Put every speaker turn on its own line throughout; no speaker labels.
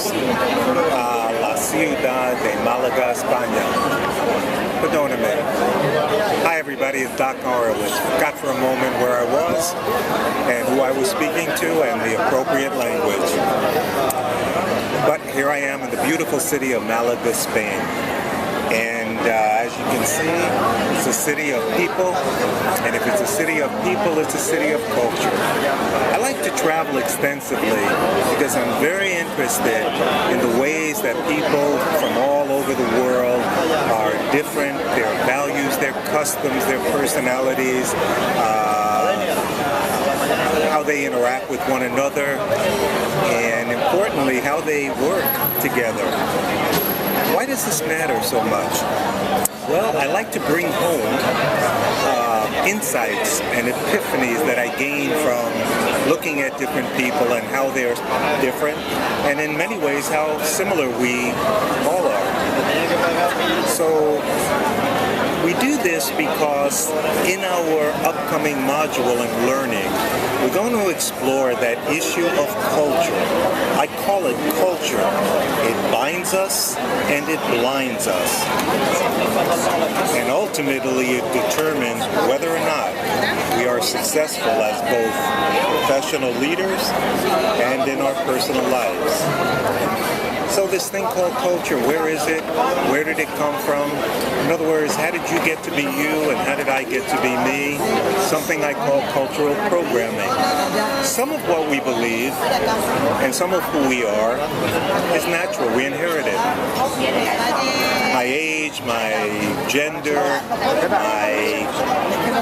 bienvenidos a la ciudad de Málaga, España. Perdóname. Hi everybody, it's Doc Horowitz. Forgot for a moment where I was and who I was speaking to and the appropriate language. But here I am in the beautiful city of Malaga, Spain. And as you can see, it's a city of people, and if it's a city of people, it's a city of culture. I like to travel extensively because I'm very interested in the ways that people from all over the world are different, their values, their customs, their personalities, how they interact with one another, and importantly, how they work together. Why does this matter so much? Well, I like to bring home insights and epiphanies that I gain from looking at different people and how they're different, and in many ways how similar we all are. So we do this because in our upcoming module in learning, we're going to explore that issue of culture. I call it culture. It binds us and it blinds us. And ultimately it determines whether or not we are successful as both professional leaders and in our personal lives. So this thing called culture, where is it? Where did it come from? In other words, how did you get to be you and how did I get to be me? Something I call cultural programming. Some of what we believe and some of who we are is natural. We inherit it. My age, my gender,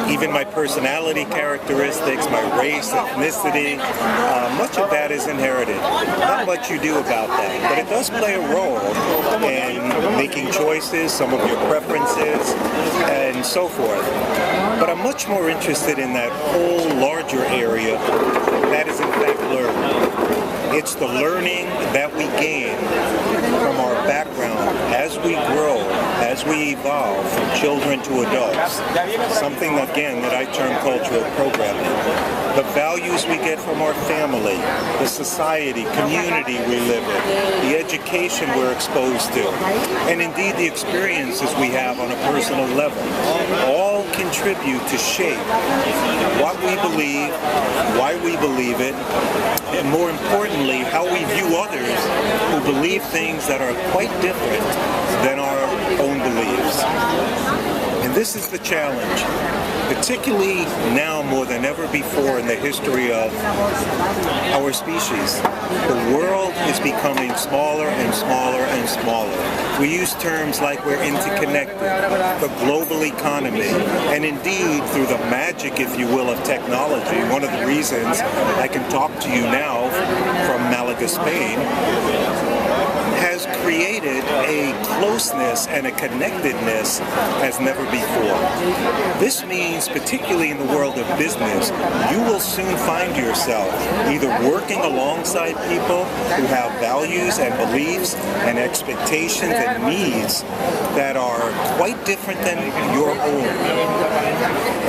even my personality characteristics, my race, ethnicity, much of that is inherited. Not much you do about that, but it does play a role in making choices, some of your preferences, and so forth. But I'm much more interested in that whole larger area that is in fact learning. It's the learning that we gain from our background as we grow, as we evolve from children to adults. Something, again, that I term cultural programming. The values we get from our family, the society, community we live in, the education we're exposed to, and indeed the experiences we have on a personal level, all contribute to shape what we believe, why we believe it, and more importantly, how we view others who believe things that are quite different than our own beliefs. And this is the challenge, particularly now more than ever before in the history of our species. The world is becoming smaller and smaller and smaller. We use terms like we're interconnected, the global economy, and indeed through the magic, if you will, of technology. One of the reasons I can talk to you now from Malaga, Spain, has created a closeness and a connectedness as never before. This means, particularly in the world of business, you will soon find yourself either working alongside people who have values and beliefs and expectations and needs that are quite different than your own.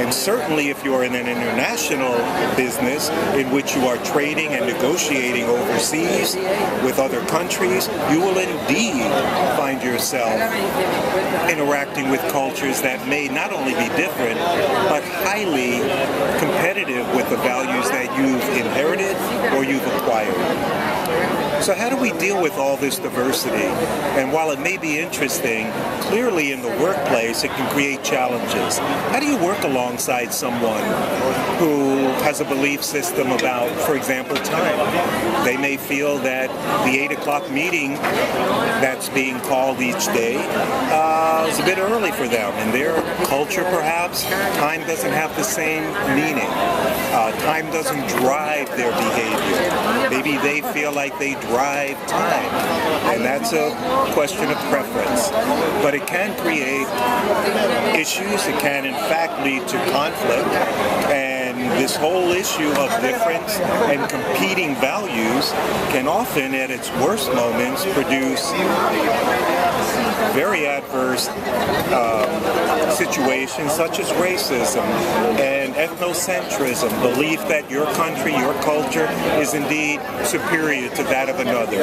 And certainly if you're in an international business in which you are trading and negotiating overseas with other countries, you will indeed find yourself interacting with cultures that may not only be different, but highly competitive with the values that you've inherited or you've acquired. So how do we deal with all this diversity? And while it may be interesting, clearly in the workplace it can create challenges. How do you work alongside someone who has a belief system about, for example, time? They may feel that the 8 o'clock meeting that's being called each day is a bit early for them. In their culture, perhaps, time doesn't have the same meaning. Time doesn't drive their behavior. Maybe they feel like they drive time, and that's a question of preference. But it can create issues. It can, in fact, lead to conflict, and this whole issue of difference and competing values can often, at its worst moments, produce very adverse situations such as racism and ethnocentrism, belief that your country, your culture is indeed superior to that of another.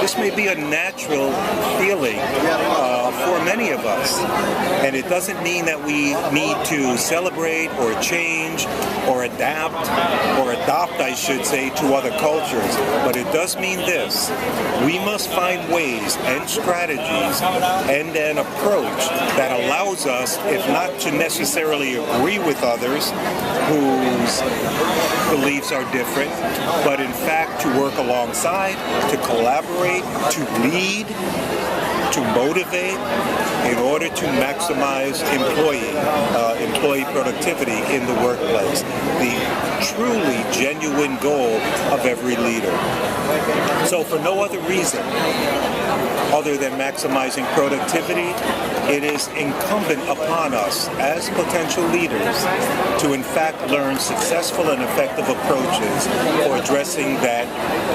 This may be a natural feeling for many of us, and it doesn't mean that we need to celebrate or change or adapt or adopt, I should say, to other cultures, but it does mean this: we must find ways and strategies and an approach that allows us, if not to necessarily agree with others whose beliefs are different, but in fact to work alongside, to collaborate, to lead, to motivate in order to maximize employee productivity in the workplace. The truly genuine goal of every leader. So for no other reason other than maximizing productivity, it is incumbent upon us as potential leaders to in fact learn successful and effective approaches for addressing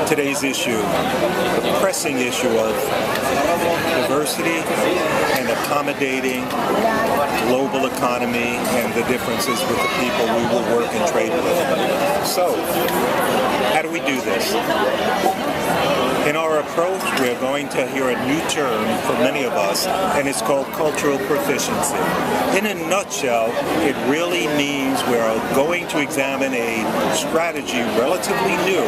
today's issue, the pressing issue of diversity and accommodating global economy and the differences with the people we will work and trade with. So, how do we do this? In our approach, we're going to hear a new term for many of us, and it's called cultural proficiency. In a nutshell, it really means we're going to examine a strategy relatively new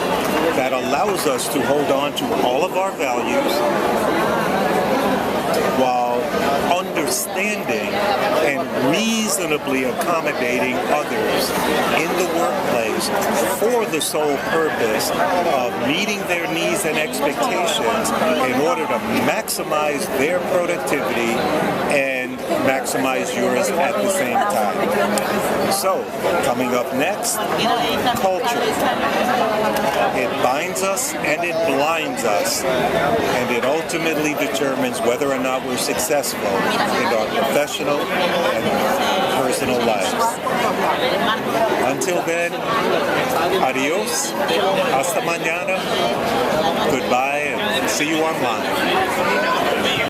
that allows us to hold on to all of our values while understanding and reasonably accommodating others in the workplace for the sole purpose of meeting their needs and expectations in order to maximize their productivity and maximize yours at the same time. So, coming up next, culture. It binds us and it blinds us, and it ultimately determines whether or not we're successful in our professional and personal lives. Until then, adios, hasta mañana, goodbye, and see you online.